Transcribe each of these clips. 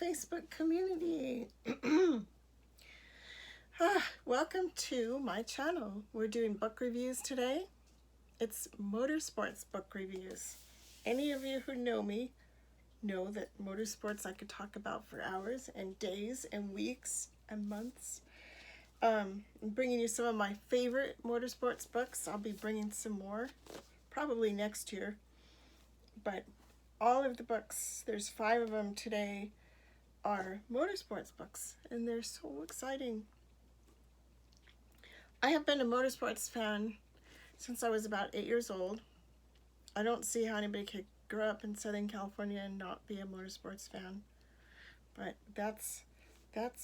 Facebook community. Welcome to my channel. We're doing book reviews today. It's Motorsports book reviews. Any of you who know me know that motorsports I could talk about for hours and days and weeks and months. I'm bringing you some of my favorite motorsports books. I'll be bringing some more probably next year. But all of the books, there's 5 of them today, are motorsports books, and they're so exciting. I have been a motorsports fan since I was about 8 years old. I don't see how anybody could grow up in Southern California and not be a motorsports fan, but that's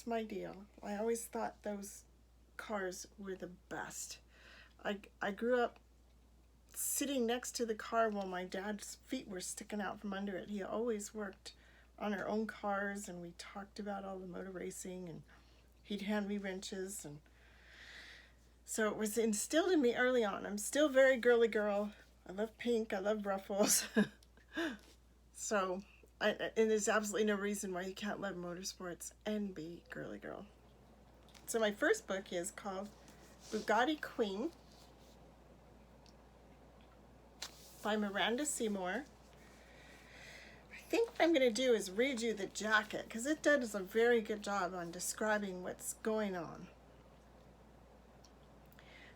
my deal. I always thought those cars were the best. I grew up sitting next to the car while my dad's feet were sticking out from under it. He always worked on our own cars, and we talked about all the motor racing, and he'd hand me wrenches, and so it was instilled in me early on. I'm still very girly girl. I love pink. I love ruffles. And there's absolutely no reason why you can't love motorsports and be girly girl. So my first book is called Bugatti Queen by Miranda Seymour. I think what I'm going to do is read you the jacket, because it does a very good job on describing what's going on.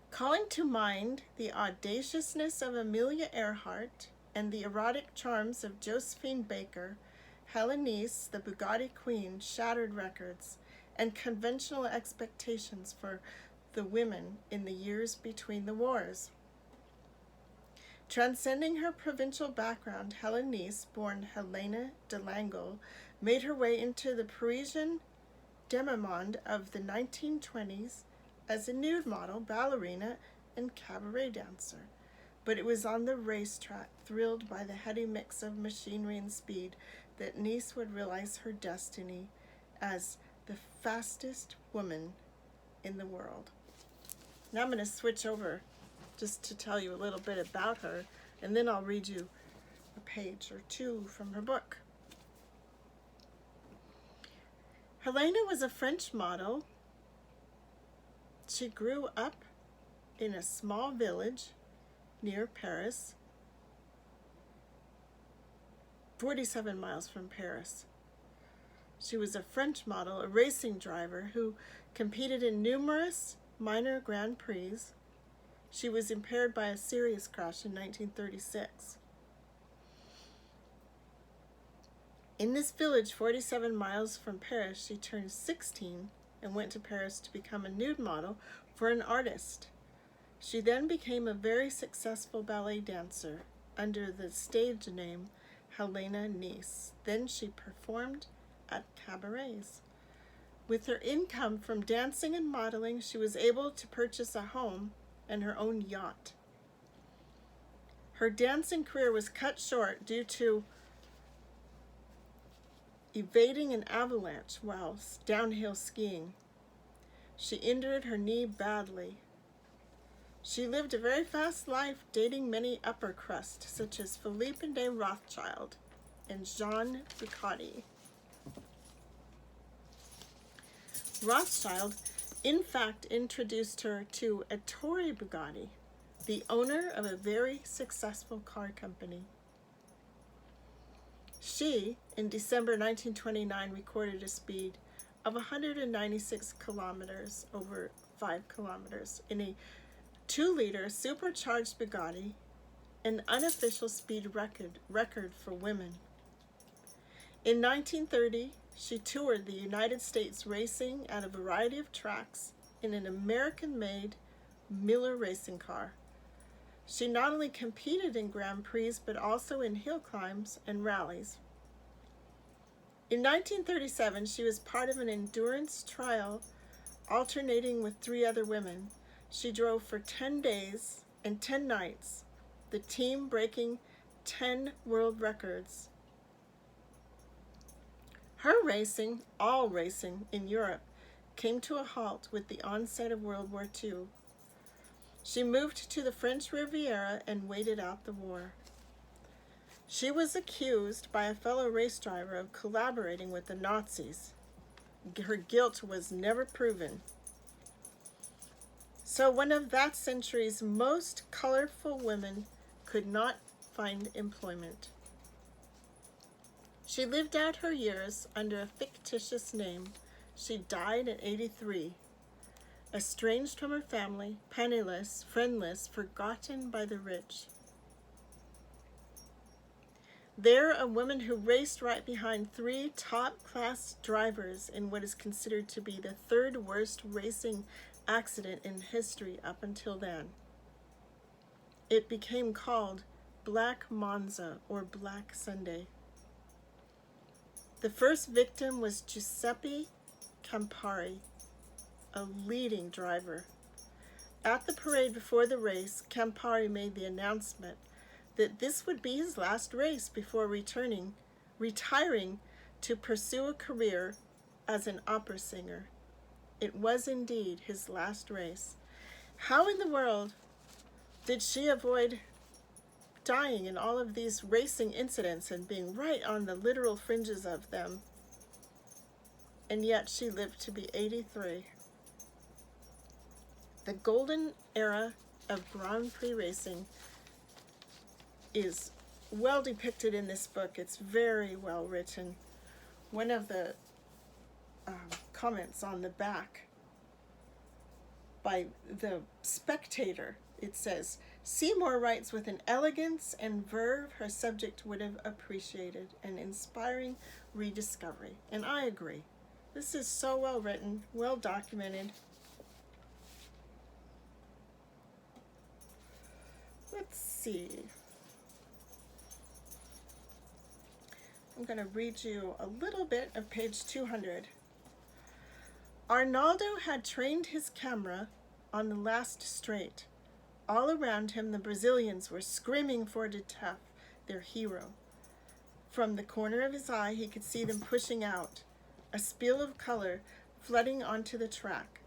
Calling to mind the audaciousness of Amelia Earhart and the erotic charms of Josephine Baker, Helen Nice, the Bugatti Queen, shattered records and conventional expectations for the women in the years between the wars. Transcending her provincial background, Helen Nice, born Helena de Langle, made her way into the Parisian demi-monde of the 1920s as a nude model, ballerina, and cabaret dancer. But it was on the racetrack, thrilled by the heady mix of machinery and speed, that Nice would realize her destiny as the fastest woman in the world. Now I'm going to switch over just to tell you a little bit about her, and then I'll read you a page or two from her book. Helena was a French model. She grew up in a small village near Paris, 47 miles from Paris. She was a French model, a racing driver who competed in numerous minor Grand Prix. She was impaired by a serious crash in 1936. In this village, 47 miles from Paris, she turned 16 and went to Paris to become a nude model for an artist. She then became a very successful ballet dancer under the stage name Helena Nice. Then she performed at cabarets. With her income from dancing and modeling, she was able to purchase a home and her own yacht. Her dancing career was cut short due to evading an avalanche while downhill skiing. She injured her knee badly. She lived a very fast life, dating many upper crust, such as Philippe de Rothschild and Jean Ducati. Rothschild, in fact, introduced her to Ettore Bugatti, the owner of a very successful car company. She, in December 1929, recorded a speed of 196 kilometers over 5 kilometers in a 2-liter supercharged Bugatti, an unofficial speed record for women. In 1930, she toured the United States racing at a variety of tracks in an American-made Miller racing car. She not only competed in Grand Prix, but also in hill climbs and rallies. In 1937, she was part of an endurance trial alternating with 3 other women. She drove for 10 days and 10 nights, the team breaking 10 world records. Her racing, all racing in Europe, came to a halt with the onset of World War II. She moved to the French Riviera and waited out the war. She was accused by a fellow race driver of collaborating with the Nazis. Her guilt was never proven. So one of that century's most colorful women could not find employment. She lived out her years under a fictitious name. She died at 83, estranged from her family, penniless, friendless, forgotten by the rich. There, a woman who raced right behind 3 top-class drivers in what is considered to be the 3rd worst racing accident in history up until then. It became called Black Monza, or Black Sunday. The first victim was Giuseppe Campari, a leading driver. At the parade before the race, Campari made the announcement that this would be his last race before retiring to pursue a career as an opera singer. It was indeed his last race. How in the world did she avoid dying in all of these racing incidents and being right on the literal fringes of them? And yet she lived to be 83. The golden era of Grand Prix racing is well depicted in this book. It's very well written. One of the comments on the back by the Spectator, it says, Seymour writes with an elegance and verve her subject would have appreciated, an inspiring rediscovery. And I agree. This is so well written, well documented. Let's see. I'm going to read you a little bit of page 200. Arnaldo had trained his camera on the last straight. All around him, the Brazilians were screaming for De Tef, their hero. From the corner of his eye, he could see them pushing out, a spill of color flooding onto the track.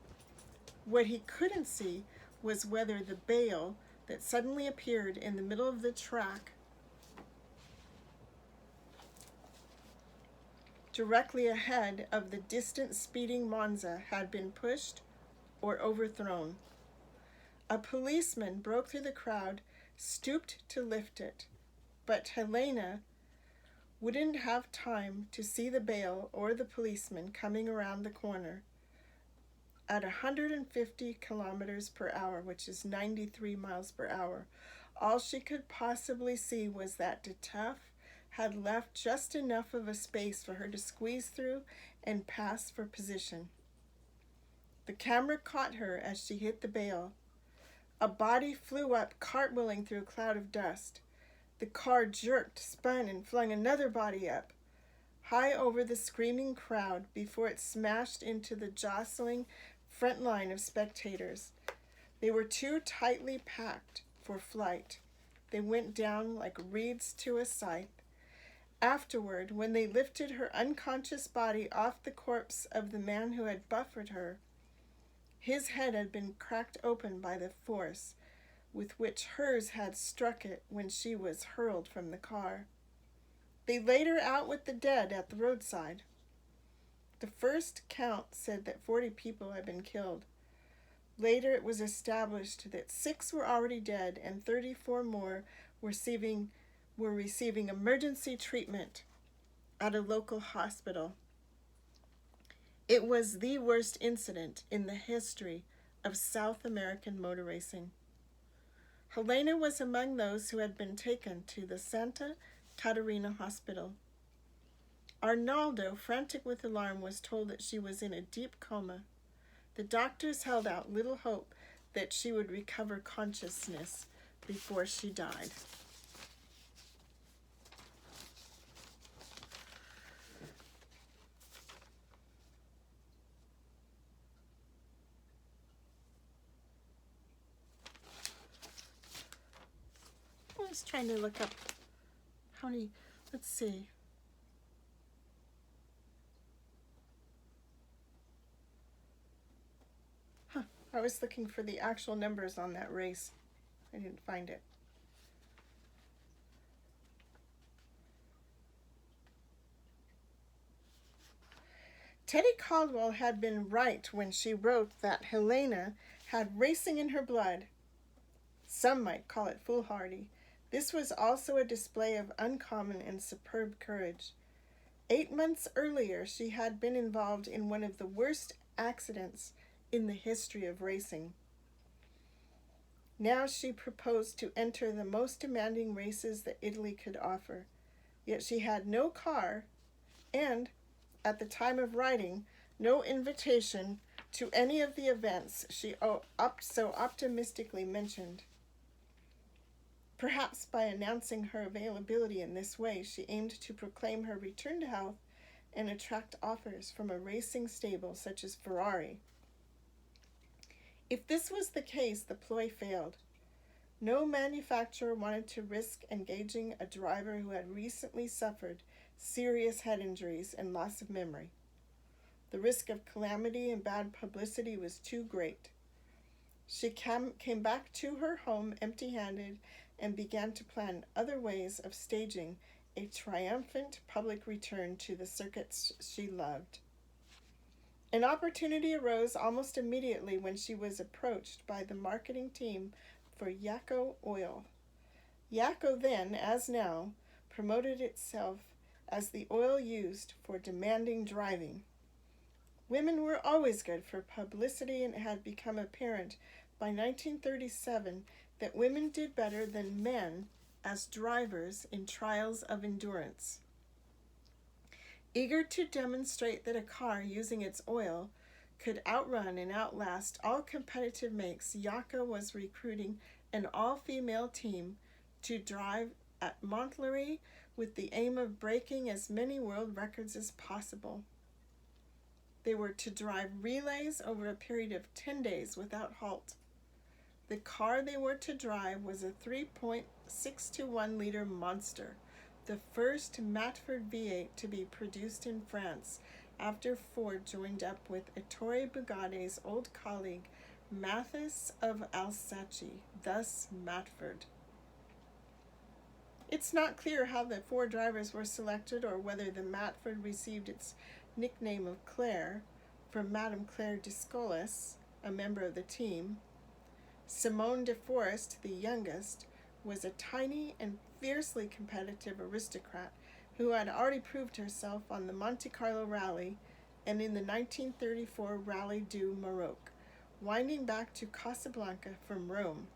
What he couldn't see was whether the bale that suddenly appeared in the middle of the track directly ahead of the distant speeding Monza had been pushed or overthrown. A policeman broke through the crowd, stooped to lift it, but Helena wouldn't have time to see the bale or the policeman coming around the corner. At 150 kilometers per hour, which is 93 miles per hour, all she could possibly see was that De Tef had left just enough of a space for her to squeeze through and pass for position. The camera caught her as she hit the bale. A body flew up, cartwheeling through a cloud of dust. The car jerked, spun, and flung another body up, high over the screaming crowd before it smashed into the jostling front line of spectators. They were too tightly packed for flight. They went down like reeds to a scythe. Afterward, when they lifted her unconscious body off the corpse of the man who had buffeted her, his head had been cracked open by the force with which hers had struck it when she was hurled from the car. They laid her out with the dead at the roadside. The first count said that 40 people had been killed. Later it was established that 6 were already dead and 34 more were receiving emergency treatment at a local hospital. It was the worst incident in the history of South American motor racing. Helena was among those who had been taken to the Santa Catarina hospital. Arnaldo, frantic with alarm, was told that she was in a deep coma. The doctors held out little hope that she would recover consciousness before she died. I was trying to look up how many, let's see. I was looking for the actual numbers on that race. I didn't find it. Teddy Caldwell had been right when she wrote that Helena had racing in her blood. Some might call it foolhardy. This was also a display of uncommon and superb courage. 8 months earlier, she had been involved in one of the worst accidents in the history of racing. Now she proposed to enter the most demanding races that Italy could offer. Yet she had no car and, at the time of writing, no invitation to any of the events she so optimistically mentioned. Perhaps by announcing her availability in this way, she aimed to proclaim her return to health and attract offers from a racing stable such as Ferrari. If this was the case, the ploy failed. No manufacturer wanted to risk engaging a driver who had recently suffered serious head injuries and loss of memory. The risk of calamity and bad publicity was too great. She came back to her home empty-handed and began to plan other ways of staging a triumphant public return to the circuits she loved. An opportunity arose almost immediately when she was approached by the marketing team for Yakko oil. Yakko then, as now, promoted itself as the oil used for demanding driving. Women were always good for publicity, and it had become apparent by 1937 that women did better than men as drivers in trials of endurance. Eager to demonstrate that a car using its oil could outrun and outlast all competitive makes, Yakko was recruiting an all-female team to drive at Montlhéry with the aim of breaking as many world records as possible. They were to drive relays over a period of 10 days without halt. The car they were to drive was a 3.621-liter monster, the first Matford V8 to be produced in France after Ford joined up with Ettore Bugatti's old colleague Mathis of Alsace, thus Matford. It's not clear how the 4 drivers were selected or whether the Matford received its nickname of Claire from Madame Claire Discolis, a member of the team. Simone de Forest, the youngest, was a tiny and fiercely competitive aristocrat who had already proved herself on the Monte Carlo Rally and in the 1934 Rally du Maroc, winding back to Casablanca from Rome.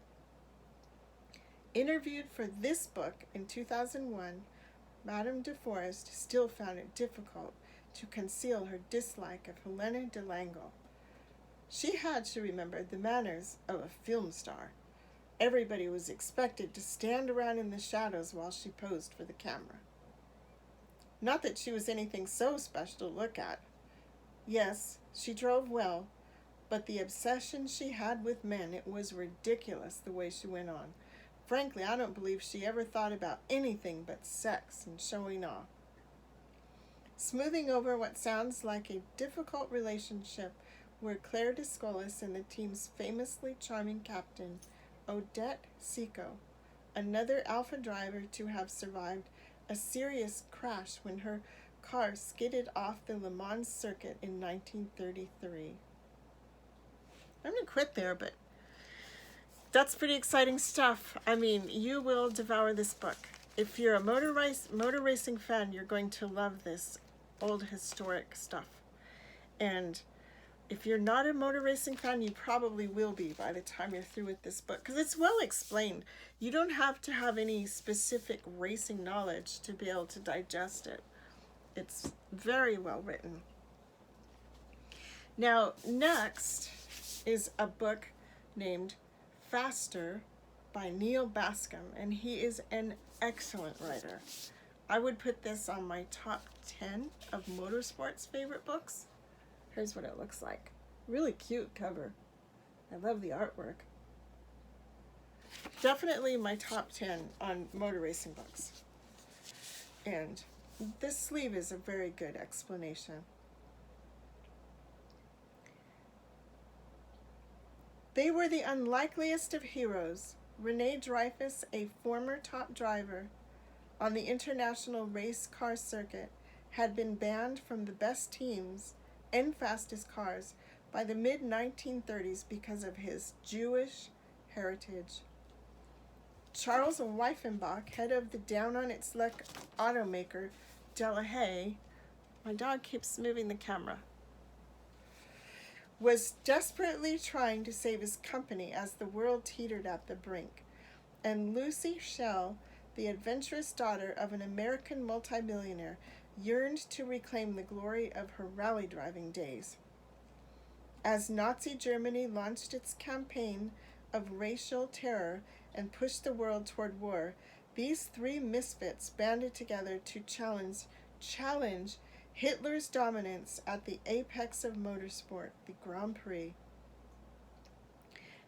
Interviewed for this book in 2001, Madame de Forest still found it difficult to conceal her dislike of Helena de Langle. She had, she remembered, the manners of a film star. Everybody was expected to stand around in the shadows while she posed for the camera. Not that she was anything so special to look at. Yes, she drove well, but the obsession she had with men, it was ridiculous the way she went on. Frankly, I don't believe she ever thought about anything but sex and showing off. Smoothing over what sounds like a difficult relationship were Claire Discolis and the team's famously charming captain, Odette Seco, another Alpha driver to have survived a serious crash when her car skidded off the Le Mans circuit in 1933. I'm going to quit there, but that's pretty exciting stuff. I mean, you will devour this book. If you're a motor racing fan, you're going to love this old historic stuff. And if you're not a motor racing fan, you probably will be by the time you're through with this book, because it's well explained. You don't have to have any specific racing knowledge to be able to digest it. It's very well written. Now, next is a book named Faster by Neil Bascom, and he is an excellent writer. I would put this on my top 10 of Motorsports favorite books. Here's what it looks like. Really cute cover. I love the artwork. Definitely my top 10 on motor racing books. And this sleeve is a very good explanation. They were the unlikeliest of heroes. Rene Dreyfus, a former top driver on the international race car circuit, had been banned from the best teams and fastest cars by the mid-1930s because of his Jewish heritage. Charles Weifenbach, head of the down-on-its-luck automaker Delahaye, my dog keeps moving the camera, was desperately trying to save his company as the world teetered at the brink, and Lucy Schell, the adventurous daughter of an American multimillionaire, yearned to reclaim the glory of her rally driving days. As Nazi Germany launched its campaign of racial terror and pushed the world toward war, these three misfits banded together to challenge Hitler's dominance at the apex of motorsport, the Grand Prix.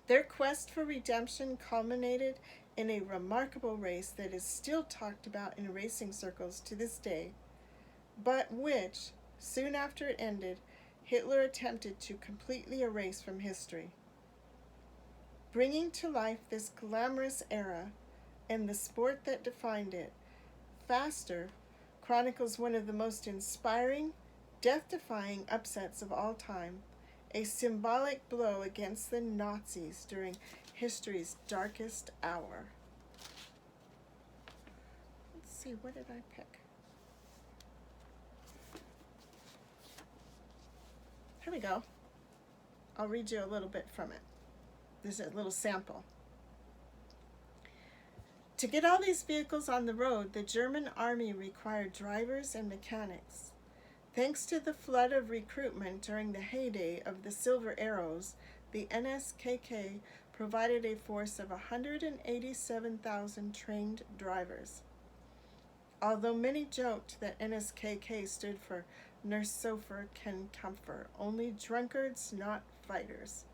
Their quest for redemption culminated in a remarkable race that is still talked about in racing circles to this day, but which, soon after it ended, Hitler attempted to completely erase from history. Bringing to life this glamorous era and the sport that defined it, Faster chronicles one of the most inspiring, death-defying upsets of all time, a symbolic blow against the Nazis during history's darkest hour. Let's see, what did I pick? Here we go. I'll read you a little bit from it. There's a little sample. To get all these vehicles on the road, the German army required drivers and mechanics. Thanks to the flood of recruitment during the heyday of the Silver Arrows, the NSKK provided a force of 187,000 trained drivers. Although many joked that NSKK stood for Nursofer Ken Kämpfer, only drunkards, not fighters.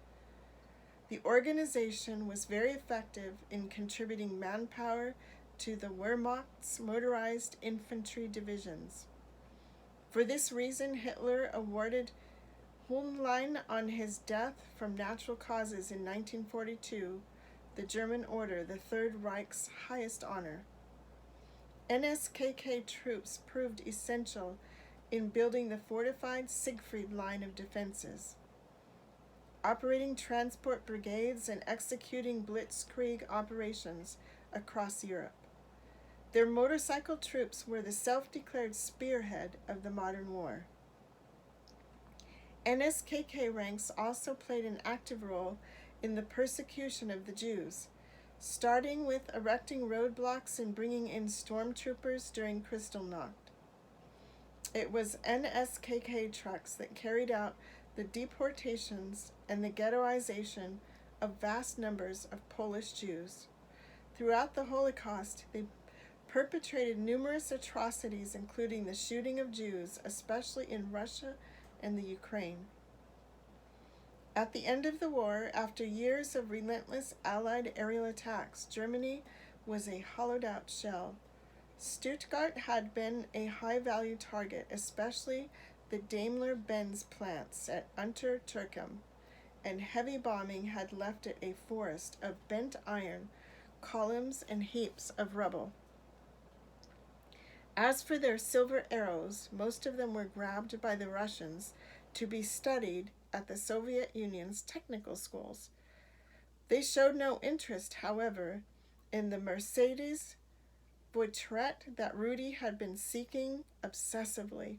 The organization was very effective in contributing manpower to the Wehrmacht's motorized infantry divisions. For this reason, Hitler awarded Hohenlein on his death from natural causes in 1942 the German Order, the Third Reich's highest honor. NSKK troops proved essential in building the fortified Siegfried line of defenses, operating transport brigades and executing blitzkrieg operations across Europe. Their motorcycle troops were the self-declared spearhead of the modern war. NSKK ranks also played an active role in the persecution of the Jews, starting with erecting roadblocks and bringing in stormtroopers during Kristallnacht. It was NSKK trucks that carried out the deportations and the ghettoization of vast numbers of Polish Jews. Throughout the Holocaust, they perpetrated numerous atrocities, including the shooting of Jews, especially in Russia and the Ukraine. At the end of the war, after years of relentless Allied aerial attacks, Germany was a hollowed-out shell. Stuttgart had been a high-value target, especially the Daimler-Benz plants at Untertürkheim, and heavy bombing had left it a forest of bent iron, columns, and heaps of rubble. As for their Silver Arrows, most of them were grabbed by the Russians to be studied at the Soviet Union's technical schools. They showed no interest, however, in the Mercedes Voiturette that Rudy had been seeking obsessively.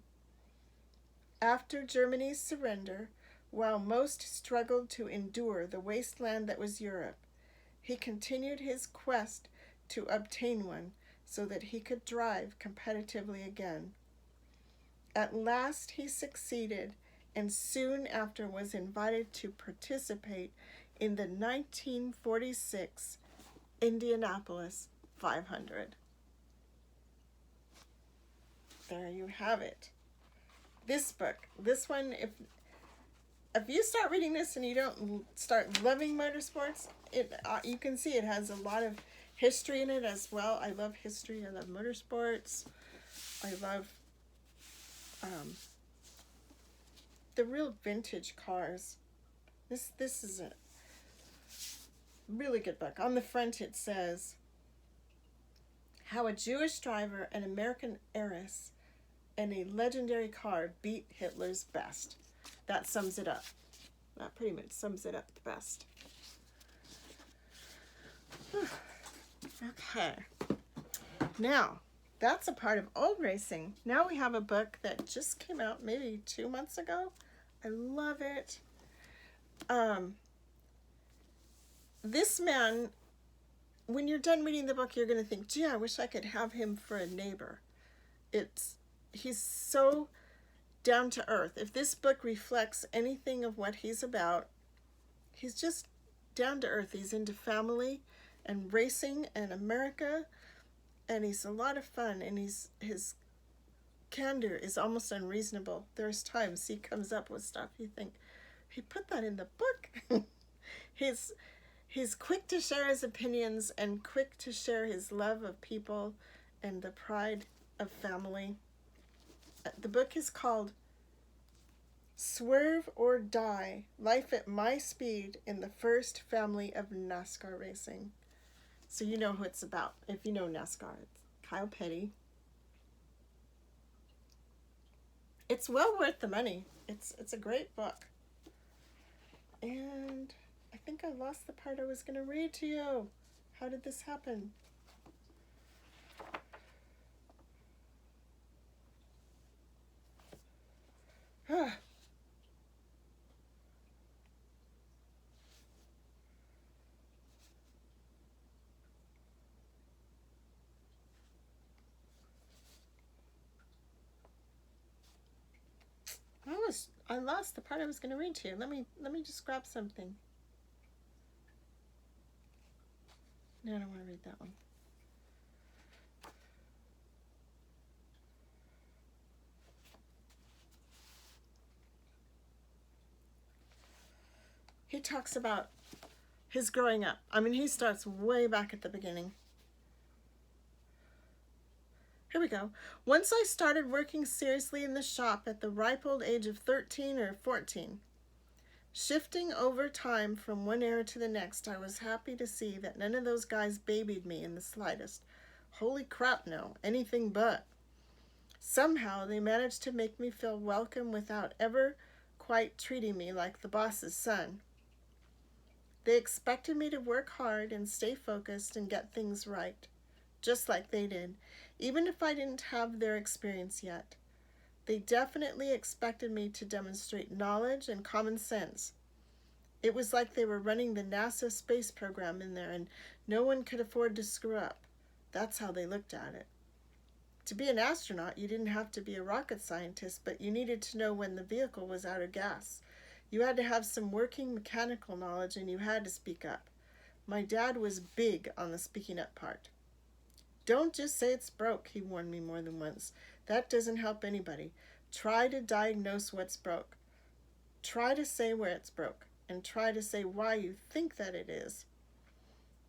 After Germany's surrender, while most struggled to endure the wasteland that was Europe, he continued his quest to obtain one so that he could drive competitively again. At last he succeeded, and soon after was invited to participate in the 1946 Indianapolis 500. There you have it. This book, this one, if you start reading this and you don't start loving motorsports, you can see it has a lot of history in it as well. I love history. I love motorsports. I love the real vintage cars. This is a really good book. On the front it says, How a Jewish Driver, an American Heiress, and a Legendary Car Beat Hitler's Best. that sums it up. That pretty much sums it up the best. Okay. Now, that's a part of old racing. Now we have a book that just came out maybe 2 months ago. I love it. This man, when you're done reading the book, you're going to think, gee, I wish I could have him for a neighbor. He's so down to earth. If this book reflects anything of what he's about, he's just down to earth. He's into family and racing and America, and he's a lot of fun, and his candor is almost unreasonable. There's times he comes up with stuff you think, he put that in the book. He's quick to share his opinions and quick to share his love of people and the pride of family. The book is called Swerve or Die, Life at My Speed in the First Family of NASCAR Racing. So you know who it's about. If you know NASCAR, it's Kyle Petty. It's well worth the money. It's a great book. And I think I lost the part I was going to read to you. How did this happen? I lost the part I was going to read to you. Let me just grab something. No, I don't want to read that one. He talks about his growing up. I mean, he starts way back at the beginning. Here we go. Once I started working seriously in the shop at the ripe old age of 13 or 14. Shifting over time from one era to the next, I was happy to see that none of those guys babied me in the slightest. Holy crap, no. Anything but. Somehow they managed to make me feel welcome without ever quite treating me like the boss's son. They expected me to work hard and stay focused and get things right, just like they did, even if I didn't have their experience yet. They definitely expected me to demonstrate knowledge and common sense. It was like they were running the NASA space program in there and no one could afford to screw up. That's how they looked at it. To be an astronaut, you didn't have to be a rocket scientist, but you needed to know when the vehicle was out of gas. You had to have some working mechanical knowledge and you had to speak up. My dad was big on the speaking up part. Don't just say it's broke, he warned me more than once. That doesn't help anybody. Try to diagnose what's broke. Try to say where it's broke, and try to say why you think that it is.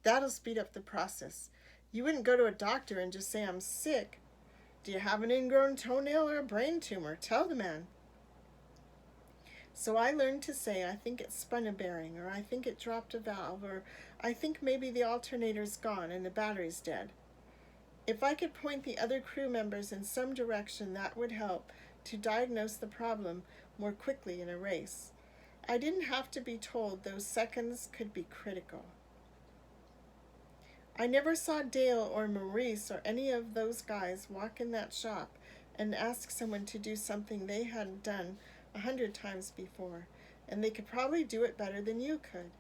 That'll speed up the process. You wouldn't go to a doctor and just say, I'm sick. Do you have an ingrown toenail or a brain tumor? Tell the man. So I learned to say, I think it spun a bearing, or I think it dropped a valve, or I think maybe the alternator's gone and the battery's dead. If I could point the other crew members in some direction, that would help to diagnose the problem more quickly in a race. I didn't have to be told those seconds could be critical. I never saw Dale or Maurice or any of those guys walk in that shop and ask someone to do something they hadn't done 100 times before, and they could probably do it better than you could.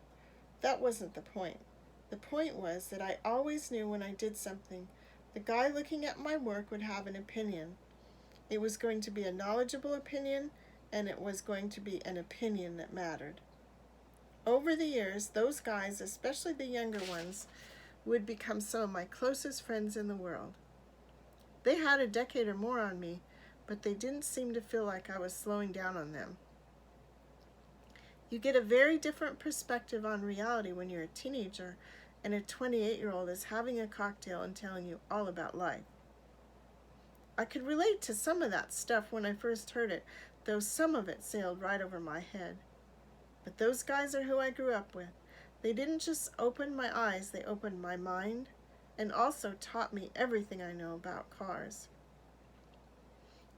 That wasn't the point. The point was that I always knew when I did something, the guy looking at my work would have an opinion. It was going to be a knowledgeable opinion, and it was going to be an opinion that mattered. Over the years, those guys, especially the younger ones, would become some of my closest friends in the world. They had a decade or more on me, but they didn't seem to feel like I was slowing down on them. You get a very different perspective on reality when you're a teenager and a 28-year-old is having a cocktail and telling you all about life. I could relate to some of that stuff when I first heard it, though some of it sailed right over my head. But those guys are who I grew up with. They didn't just open my eyes, they opened my mind and also taught me everything I know about cars.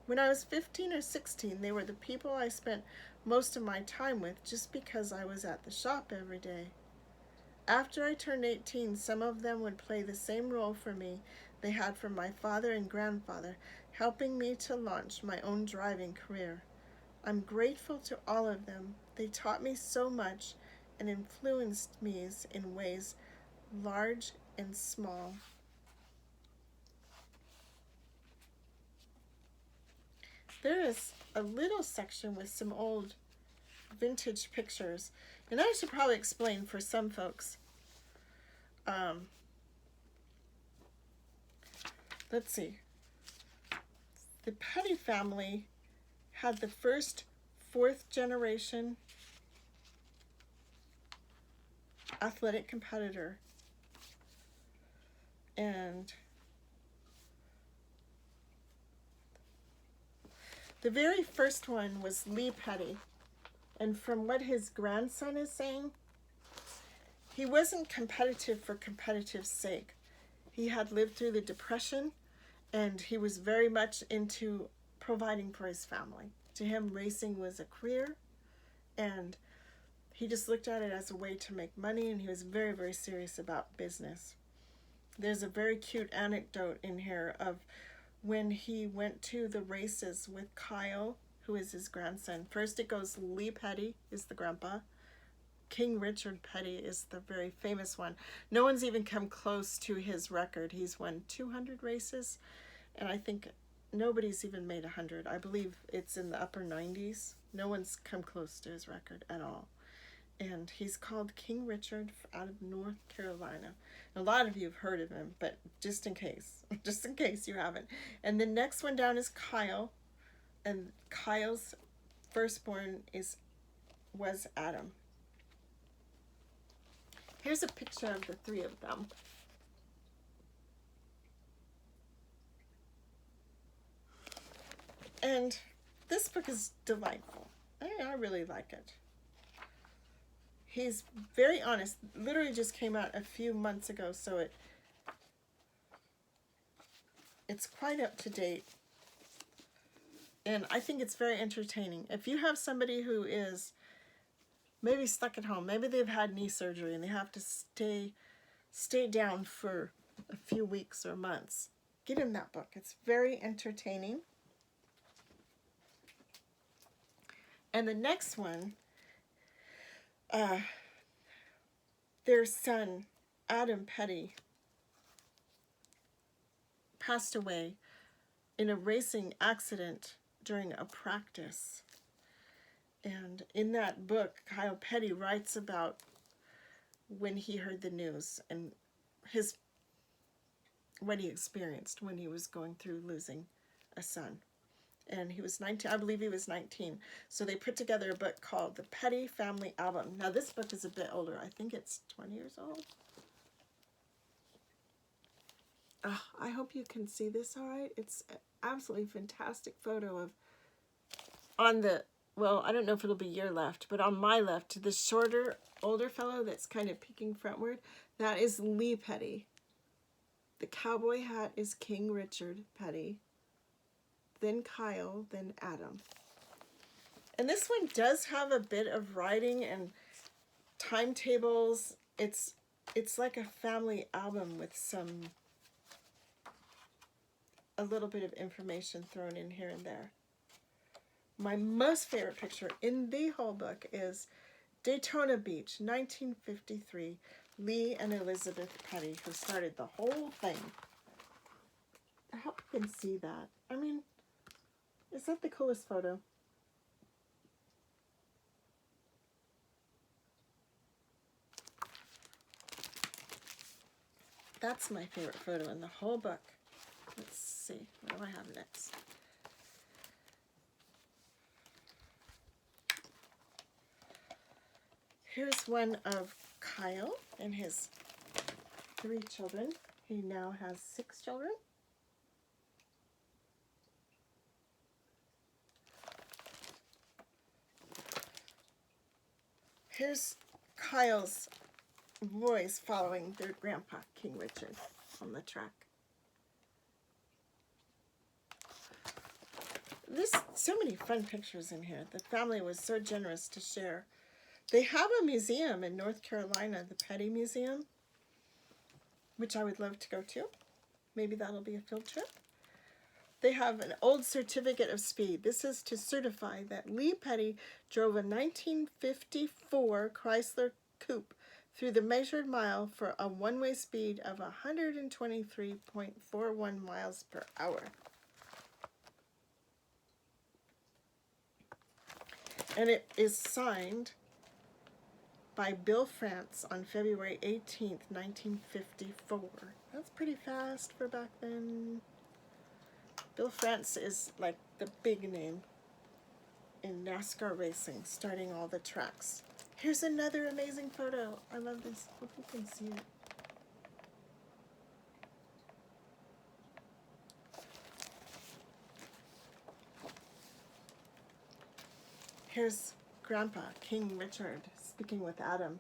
When I was 15 or 16, they were the people I spent most of my time with just because I was at the shop every day. After I turned 18, some of them would play the same role for me they had for my father and grandfather, helping me to launch my own driving career. I'm grateful to all of them. They taught me so much and influenced me in ways large and small. There is a little section with some old vintage pictures, and I should probably explain for some folks. Let's see. The Petty family had the first 4th generation athletic competitor, and the very first one was Lee Petty. And from what his grandson is saying, he wasn't competitive for competitive's sake. He had lived through the Depression, and he was very much into providing for his family. To him, racing was a career, and he just looked at it as a way to make money, and he was very, very serious about business. There's a very cute anecdote in here of when he went to the races with Kyle, who is his grandson. First it goes Lee Petty is the grandpa. King Richard Petty is the very famous one. No one's even come close to his record. He's won 200 races, and I think nobody's even made 100. I believe it's in the upper 90s. No one's come close to his record at all. And he's called King Richard out of North Carolina. A lot of you have heard of him, but just in case you haven't. And the next one down is Kyle, and Kyle's firstborn was Adam. Here's a picture of the 3 of them. And this book is delightful. I really like it. He's very honest. Literally just came out a few months ago, so it's quite up to date. And I think it's very entertaining. If you have somebody who is maybe stuck at home, maybe they've had knee surgery and they have to stay down for a few weeks or months, get in that book. It's very entertaining. And the next one, their son, Adam Petty, passed away in a racing accident during a practice. And in that book, Kyle Petty writes about when he heard the news and what he experienced when he was going through losing a son. And he was 19, I believe he was 19. So they put together a book called The Petty Family Album. Now this book is a bit older. I think it's 20 years old. I hope you can see this all right. It's an absolutely fantastic photo of, well, I don't know if it'll be your left, but on my left, the shorter, older fellow that's kind of peeking frontward, that is Lee Petty. The cowboy hat is King Richard Petty. Then Kyle, then Adam. And this one does have a bit of writing and timetables. It's like a family album with a little bit of information thrown in here and there. My most favorite picture in the whole book is Daytona Beach, 1953. Lee and Elizabeth Petty, who started the whole thing. I hope you can see that. I mean, is that the coolest photo? That's my favorite photo in the whole book. Let's see, what do I have next? Here's one of Kyle and his 3 children. He now has 6 children. Here's Kyle's boys following their grandpa, King Richard, on the track. there's so many fun pictures in here. The family was so generous to share. They have a museum in North Carolina, the Petty Museum, which I would love to go to. Maybe that'll be a field trip. They have an old certificate of speed. This is to certify that Lee Petty drove a 1954 Chrysler Coupe through the measured mile for a one-way speed of 123.41 miles per hour. And it is signed by Bill France on February 18th, 1954. That's pretty fast for back then. Bill France is like the big name in NASCAR racing, starting all the tracks. Here's another amazing photo. I love this. Hope you can see it. Here's Grandpa, King Richard, speaking with Adam.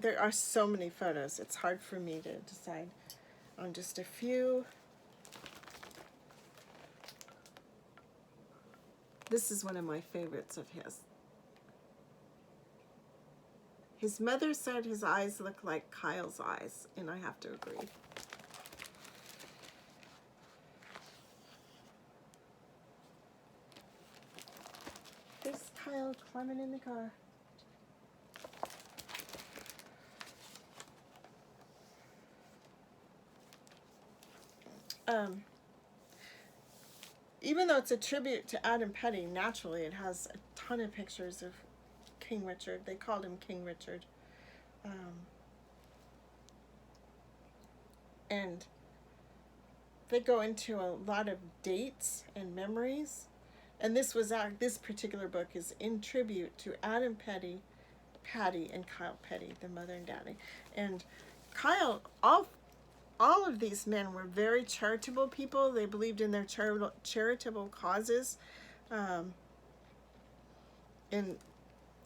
There are so many photos. It's hard for me to decide on just a few. This is one of my favorites of his. His mother said his eyes look like Kyle's eyes, and I have to agree. There's Kyle climbing in the car. Even though it's a tribute to Adam Petty, naturally it has a ton of pictures of King Richard. They called him King Richard. And they go into a lot of dates and memories. And this particular book is in tribute to Adam Petty, Patty, and Kyle Petty, the mother and daddy. And Kyle, all of these men were very charitable people. They believed in their charitable causes. And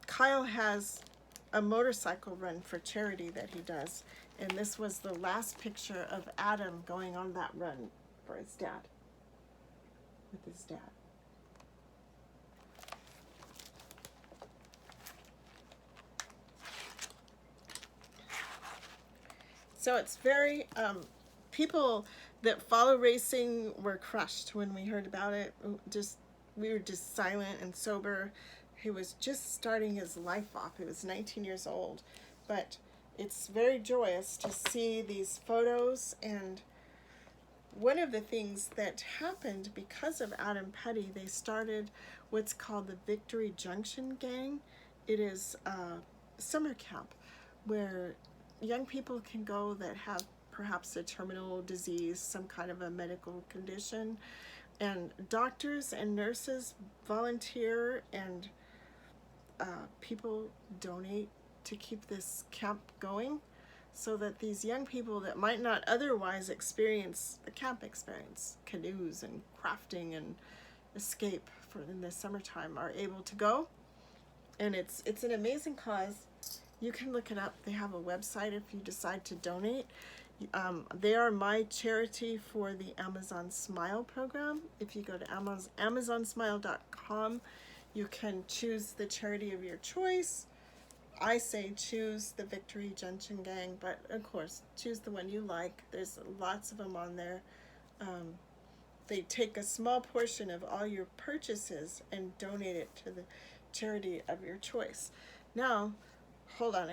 Kyle has a motorcycle run for charity that he does. And this was the last picture of Adam going on that run for his dad, with his dad. So it's very, people that follow racing were crushed when we heard about it. We were just silent and sober. He was just starting his life off. He was 19 years old. But it's very joyous to see these photos. And one of the things that happened because of Adam Petty, they started what's called the Victory Junction Gang. It is a summer camp where young people can go that have perhaps a terminal disease, some kind of a medical condition, and doctors and nurses volunteer, and people donate to keep this camp going, so that these young people that might not otherwise experience the camp experience, canoes and crafting and escape in the summertime, are able to go. And it's an amazing cause. You can look it up. They have a website if you decide to donate. They are my charity for the Amazon Smile program. If you go to amazonsmile.com, you can choose the charity of your choice. I say choose the Victory Junction Gang, but of course, choose the one you like. There's lots of them on there. They take a small portion of all your purchases and donate it to the charity of your choice. Now, hold on,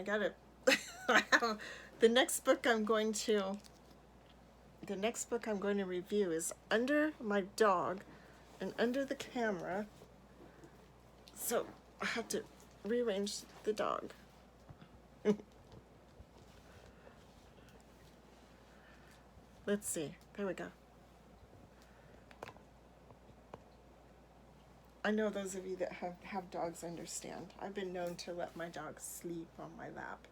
the next book I'm going to review is Under My Dog and Under the Camera. So I have to rearrange the dog. Let's see. There we go. I know those of you that have dogs understand. I've been known to let my dog sleep on my lap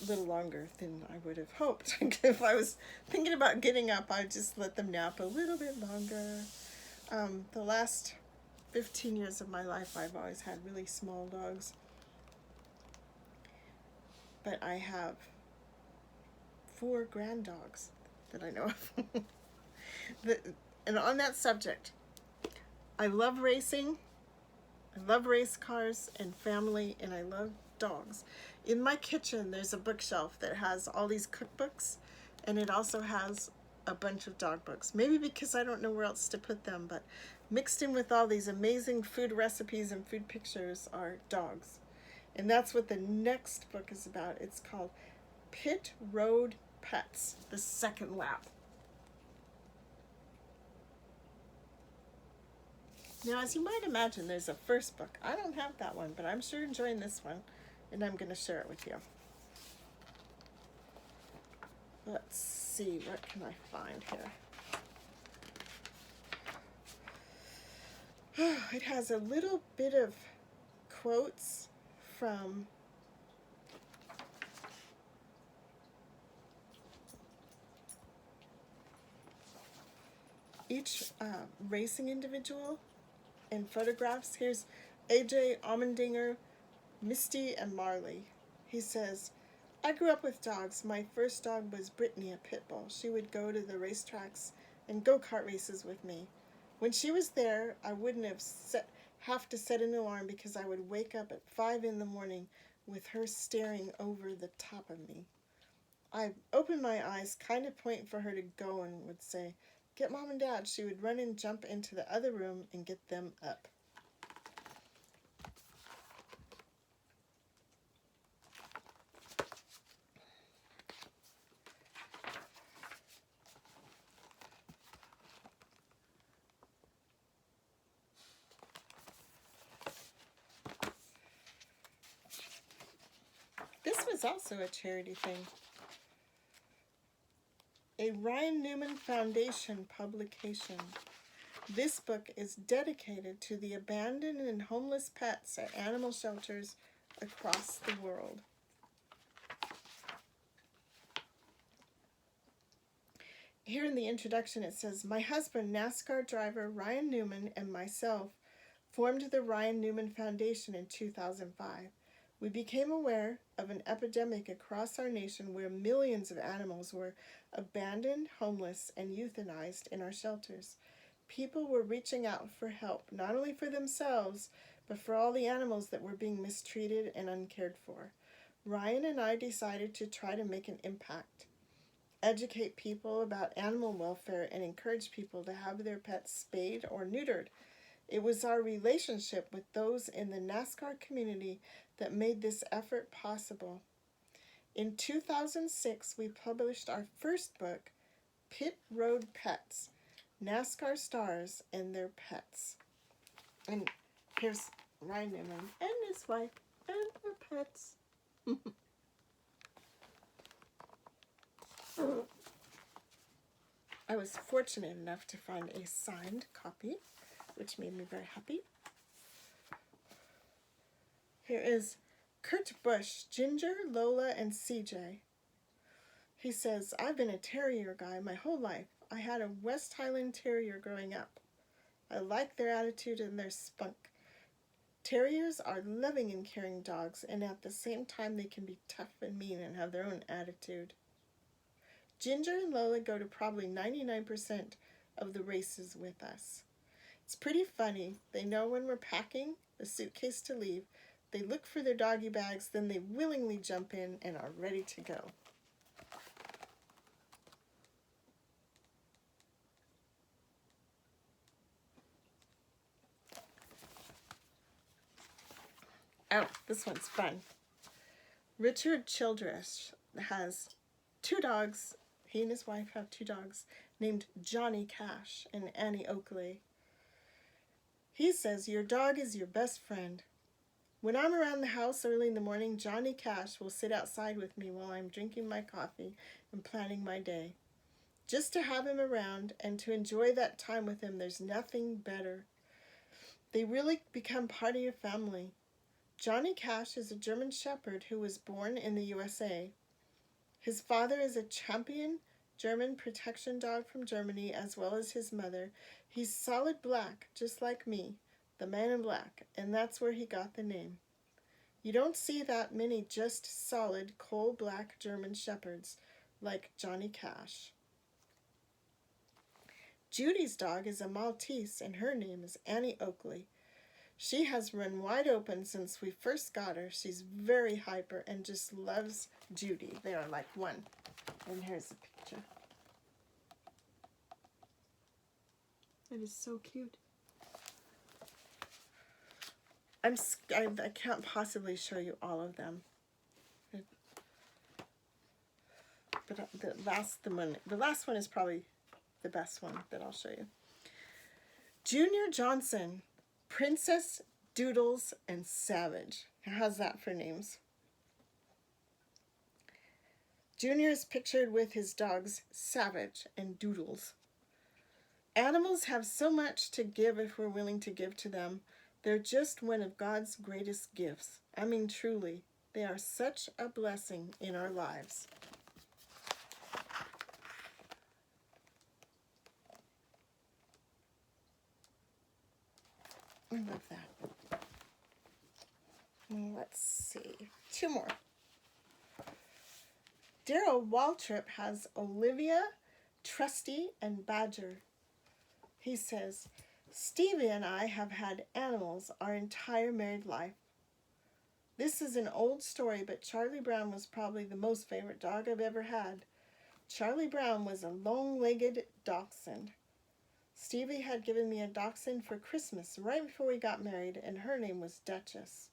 a little longer than I would have hoped. If I was thinking about getting up, I'd just let them nap a little bit longer. The last 15 years of my life, I've always had really small dogs. but I have 4 grand dogs that I know of. And on that subject, I love racing, I love race cars and family, and I love dogs. In my kitchen, there's a bookshelf that has all these cookbooks, and it also has a bunch of dog books. Maybe because I don't know where else to put them, but mixed in with all these amazing food recipes and food pictures are dogs. And that's what the next book is about. It's called Pit Road Pets, The Second Lap. Now, as you might imagine, there's a first book. I don't have that one, but I'm sure enjoying this one, and I'm going to share it with you. Let's see, what can I find here? It has a little bit of quotes from each racing individual and photographs. Here's AJ Allmendinger, Misty, and Marley. He says, I grew up with dogs. My first dog was Brittany, a pit bull. She would go to the racetracks and go-kart races with me. When she was there, I wouldn't have to set an alarm because I would wake up at 5 in the morning with her staring over the top of me. I'd open my eyes, kind of point for her to go, and would say, get Mom and Dad. She would run and jump into the other room and get them up. This was also a charity thing. A Ryan Newman Foundation publication. This book is dedicated to the abandoned and homeless pets at animal shelters across the world. Here in the introduction it says, my husband, NASCAR driver Ryan Newman, and myself formed the Ryan Newman Foundation in 2005. We became aware of an epidemic across our nation where millions of animals were abandoned, homeless, and euthanized in our shelters. People were reaching out for help, not only for themselves, but for all the animals that were being mistreated and uncared for. Ryan and I decided to try to make an impact, educate people about animal welfare, and encourage people to have their pets spayed or neutered. It was our relationship with those in the NASCAR community that made this effort possible. In 2006, we published our first book, Pit Road Pets, NASCAR Stars and Their Pets. And here's Ryan Newman and his wife and their pets. I was fortunate enough to find a signed copy, which made me very happy. Here is Kurt Busch, Ginger, Lola, and CJ. He says, I've been a terrier guy my whole life. I had a West Highland Terrier growing up. I like their attitude and their spunk. Terriers are loving and caring dogs, and at the same time they can be tough and mean and have their own attitude. Ginger and Lola go to probably 99% of the races with us. It's pretty funny. They know when we're packing a suitcase to leave. They look for their doggy bags, then they willingly jump in and are ready to go. Oh, this one's fun. Richard Childress has 2 dogs. He and his wife have 2 dogs named Johnny Cash and Annie Oakley. He says, your dog is your best friend. When I'm around the house early in the morning, Johnny Cash will sit outside with me while I'm drinking my coffee and planning my day. Just to have him around and to enjoy that time with him, there's nothing better. They really become part of your family. Johnny Cash is a German Shepherd who was born in the USA. His father is a champion German protection dog from Germany, as well as his mother. He's solid black, just like me, the man in black, and that's where he got the name. You don't see that many just solid coal-black German Shepherds like Johnny Cash. Judy's dog is a Maltese, and her name is Annie Oakley. She has run wide open since we first got her. She's very hyper and just loves Judy. They are like one. And here's a picture. It is so cute. I can't possibly show you all of them. But the last one is probably the best one that I'll show you. Junior Johnson, Princess, Doodles, and Savage. How's that for names? Junior is pictured with his dogs Savage and Doodles. Animals have so much to give if we're willing to give to them. They're just one of God's greatest gifts. I mean, truly, they are such a blessing in our lives. I love that. Let's see. Two more. Daryl Waltrip has Olivia, Trusty, and Badger. He says, Stevie and I have had animals our entire married life. This is an old story, but Charlie Brown was probably the most favorite dog I've ever had. Charlie Brown was a long-legged dachshund. Stevie had given me a dachshund for Christmas right before we got married, and her name was Duchess.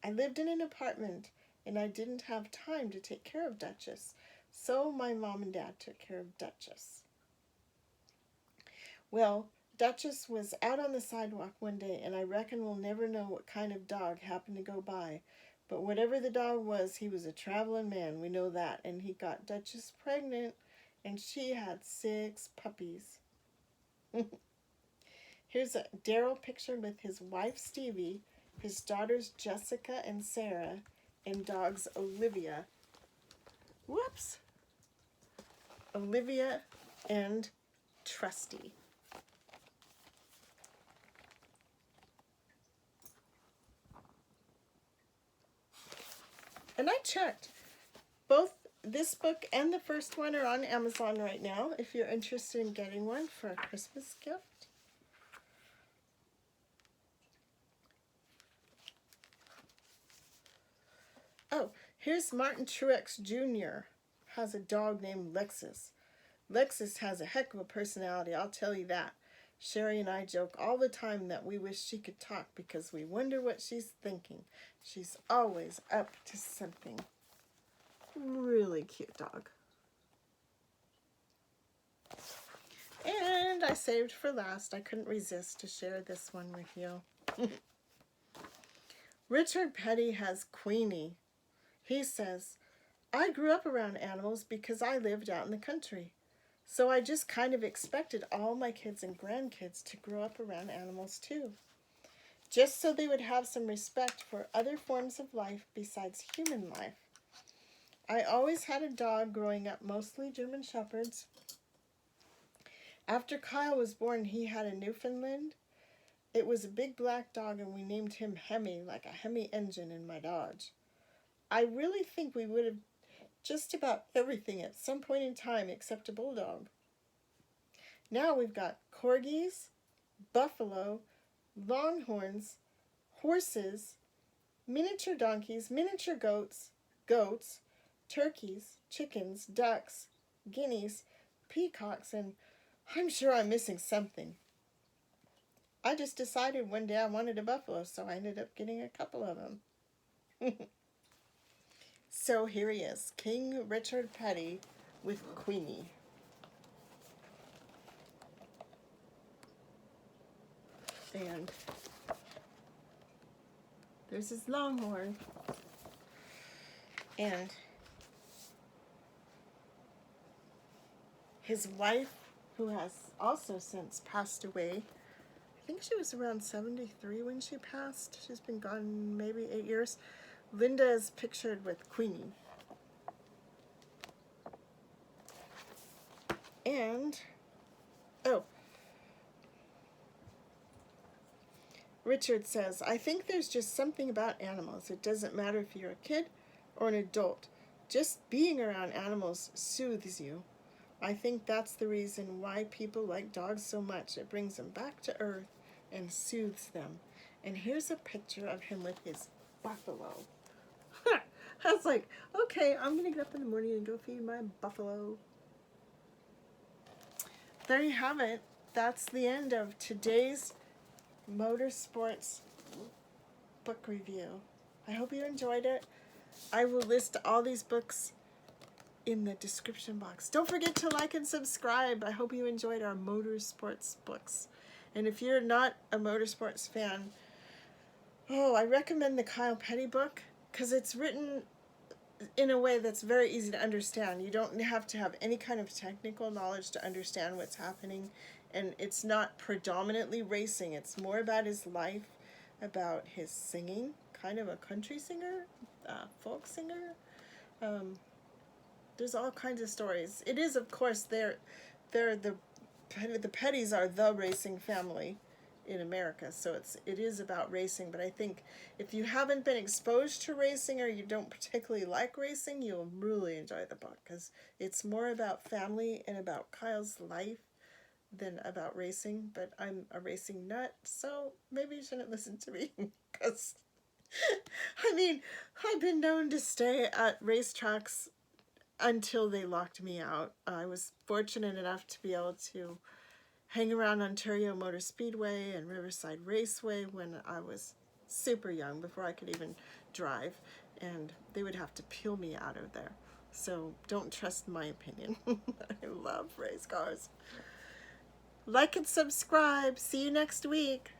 I lived in an apartment, and I didn't have time to take care of Duchess, so my mom and dad took care of Duchess. Well, Duchess was out on the sidewalk one day, and I reckon we'll never know what kind of dog happened to go by. But whatever the dog was, he was a traveling man, we know that, and he got Duchess pregnant, and she had 6 puppies. Here's a Daryl picture with his wife Stevie, his daughters Jessica and Sarah, and dogs Olivia. Whoops! Olivia and Trusty. And I checked. Both this book and the first one are on Amazon right now if you're interested in getting one for a Christmas gift. Oh, here's Martin Truex Jr. has a dog named Lexus. Lexus has a heck of a personality, I'll tell you that. Sherry and I joke all the time that we wish she could talk because we wonder what she's thinking. She's always up to something. Really cute dog. And I saved for last. I couldn't resist to share this one with you. Richard Petty has Queenie. He says, I grew up around animals because I lived out in the country. So I just kind of expected all my kids and grandkids to grow up around animals too. Just so they would have some respect for other forms of life besides human life. I always had a dog growing up, mostly German Shepherds. After Kyle was born, he had a Newfoundland. It was a big black dog, and we named him Hemi, like a Hemi engine in my Dodge. I really think we would have just about everything at some point in time except a bulldog. Now we've got corgis, buffalo, longhorns, horses, miniature donkeys, miniature goats, turkeys, chickens, ducks, guineas, peacocks, and I'm sure I'm missing something. I just decided one day I wanted a buffalo, so I ended up getting a couple of them. So here he is, King Richard Petty with Queenie. And there's his longhorn. And his wife, who has also since passed away. I think she was around 73 when she passed. She's been gone maybe 8 years. Linda is pictured with Queenie. And, Richard says, I think there's just something about animals. It doesn't matter if you're a kid or an adult. Just being around animals soothes you. I think that's the reason why people like dogs so much. It brings them back to earth and soothes them. And here's a picture of him with his buffalo. I was like, okay, I'm going to get up in the morning and go feed my buffalo. There you have it. That's the end of today's Motorsports book review. I hope you enjoyed it. I will list all these books in the description box. Don't forget to like and subscribe. I hope you enjoyed our Motorsports books. And if you're not a Motorsports fan, I recommend the Kyle Petty book because it's written in a way that's very easy to understand. You don't have to have any kind of technical knowledge to understand what's happening. And it's not predominantly racing. It's more about his life, about his singing, kind of a country singer, folk singer. There's all kinds of stories. It is, of course, the Pettys are the racing family in America, so it is about racing. But I think if you haven't been exposed to racing or you don't particularly like racing, you'll really enjoy the book because it's more about family and about Kyle's life than about racing. But I'm a racing nut, so maybe you shouldn't listen to me because I mean, I've been known to stay at racetracks until they locked me out. I was fortunate enough to be able to hang around Ontario Motor Speedway and Riverside Raceway when I was super young, before I could even drive, and they would have to peel me out of there. So don't trust my opinion. I love race cars. Like and subscribe. See you next week.